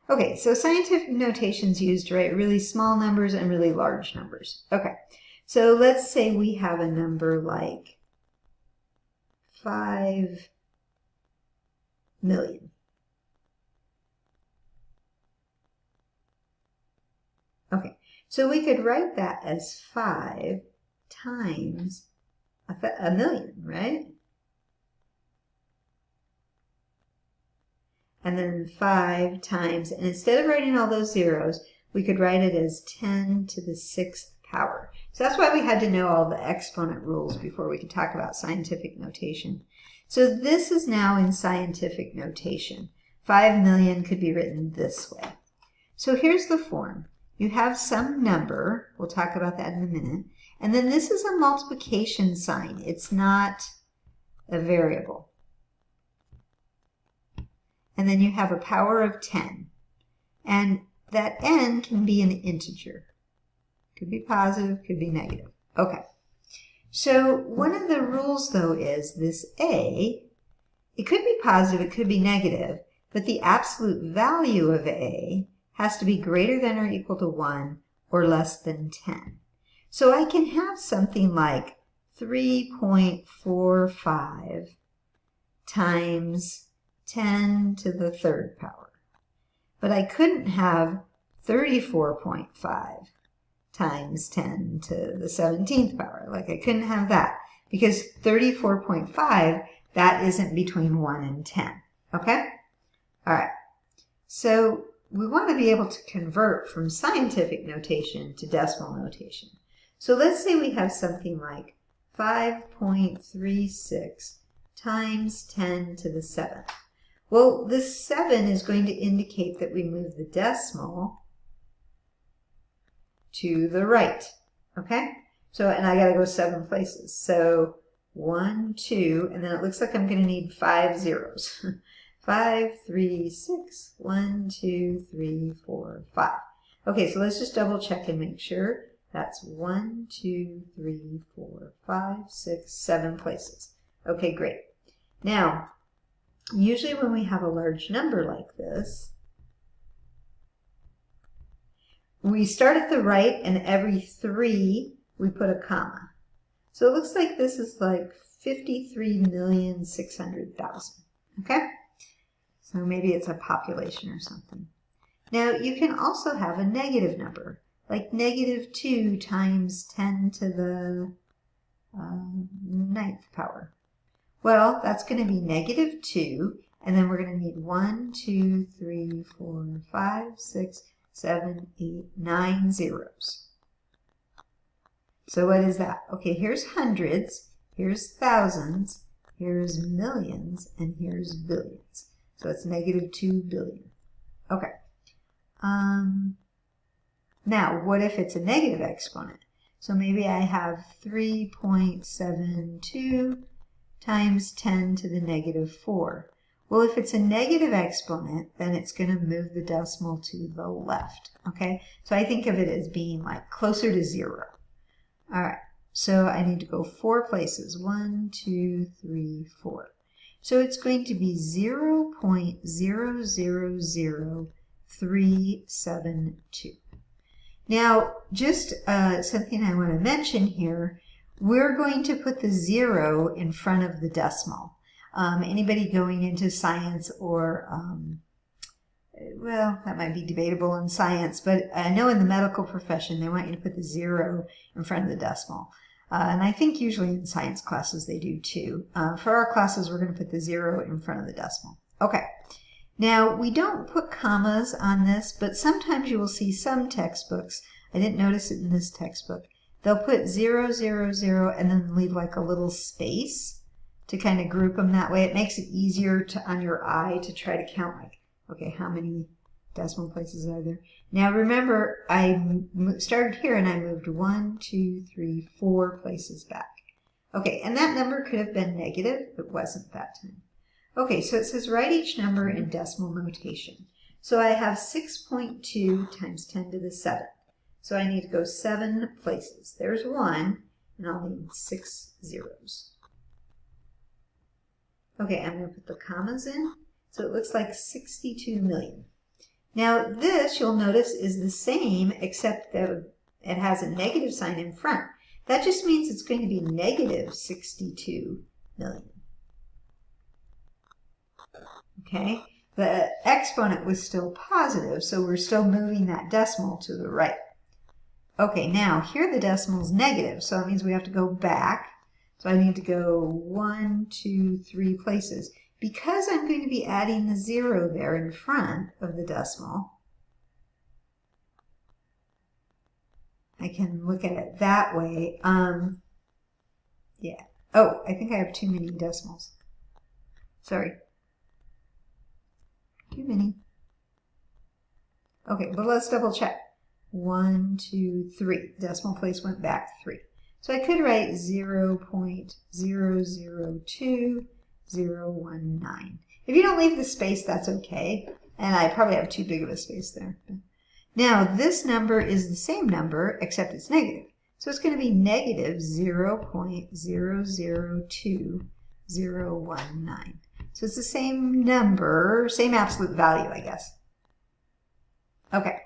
Okay, so scientific notation is used to write really small numbers and really large numbers. Okay, so let's say we have a number like 5 million. Okay, so we could write that as 5 times a million, right? And then 5 times, and instead of writing all those zeros, we could write it as 10 to the 6th power. So that's why we had to know all the exponent rules before we could talk about scientific notation. So this is now in scientific notation. 5 million could be written this way. So here's the form. You have some number, we'll talk about that in a minute, and then this is a multiplication sign. It's not a variable. And then you have a power of 10. And that n can be an integer. Could be positive, could be negative. Okay. So one of the rules, though, is this a, it could be positive, it could be negative, but the absolute value of a has to be greater than or equal to 1 or less than 10. So I can have something like 3.45 times 10 to the 3rd power. But I couldn't have 34.5 times 10 to the 17th power. Like I couldn't have that because 34.5, that isn't between 1 and 10. Okay? All right. So we want to be able to convert from scientific notation to decimal notation. So let's say we have something like 5.36 times 10 to the 7th. Well, this 7 is going to indicate that we move the decimal to the right, okay? So, and I got to go 7 places. So 1, 2, and then it looks like I'm going to need 5 zeros. 5, 3, 6, 1, 2, 3, 4, 5. Okay, so let's just double check and make sure. That's 1, 2, 3, 4, 5, 6, 7 places. Okay, great. Now, usually when we have a large number like this, we start at the right and every 3 we put a comma. So it looks like this is like 53,600,000. Okay? So maybe it's a population or something. Now you can also have a negative number, like -2 times 10 to the 9th power. Well, that's going to be -2, and then we're going to need 1, 2, 3, 4, 5, 6, 7, 8, 9 zeros. So what is that? Okay, here's hundreds, here's thousands, here's millions, and here's billions. So it's -2 billion. Okay. Now, what if it's a negative exponent? So maybe I have 3.72 times 10 to the -4. Well, if it's a negative exponent, then it's going to move the decimal to the left, okay? So I think of it as being like closer to 0. All right, so I need to go 4 places. 1, 2, 3, 4. So it's going to be 0.000372. Now, just something I want to mention here, we're going to put the 0 in front of the decimal. Anybody going into science or, well, that might be debatable in science, but I know in the medical profession they want you to put the 0 in front of the decimal. And I think usually in science classes they do too. For our classes, we're going to put the 0 in front of the decimal. Okay. Now, we don't put commas on this, but sometimes you will see some textbooks. I didn't notice it in this textbook. They'll put 0, 0, 0, and then leave like a little space to kind of group them that way. It makes it easier to on your eye to try to count, like, okay, how many decimal places are there? Now, remember, I started here and I moved 1, 2, 3, 4 places back. Okay, and that number could have been negative. It wasn't that time. Okay, so it says write each number in decimal notation. So I have 6.2 times 10 to the 7th. So I need to go 7 places. There's 1, and I'll need 6 zeros. Okay, I'm going to put the commas in. So it looks like 62 million. Now this, you'll notice, is the same except that it has a negative sign in front. That just means it's going to be negative 62 million. Okay, the exponent was still positive, so we're still moving that decimal to the right. Okay, now here the decimal is negative, so that means we have to go back. So I need to go 1, 2, 3 places. Because I'm going to be adding the 0 there in front of the decimal, I can look at it that way. Yeah. Oh, I think I have too many decimals. Sorry. Too many. Okay, but let's double check. 1, 2, 3. Decimal place went back 3. So I could write 0.002019. If you don't leave the space, that's okay. And I probably have too big of a space there. Now, this number is the same number, except it's negative. So it's going to be negative 0.002019. So it's the same number, same absolute value, I guess. Okay.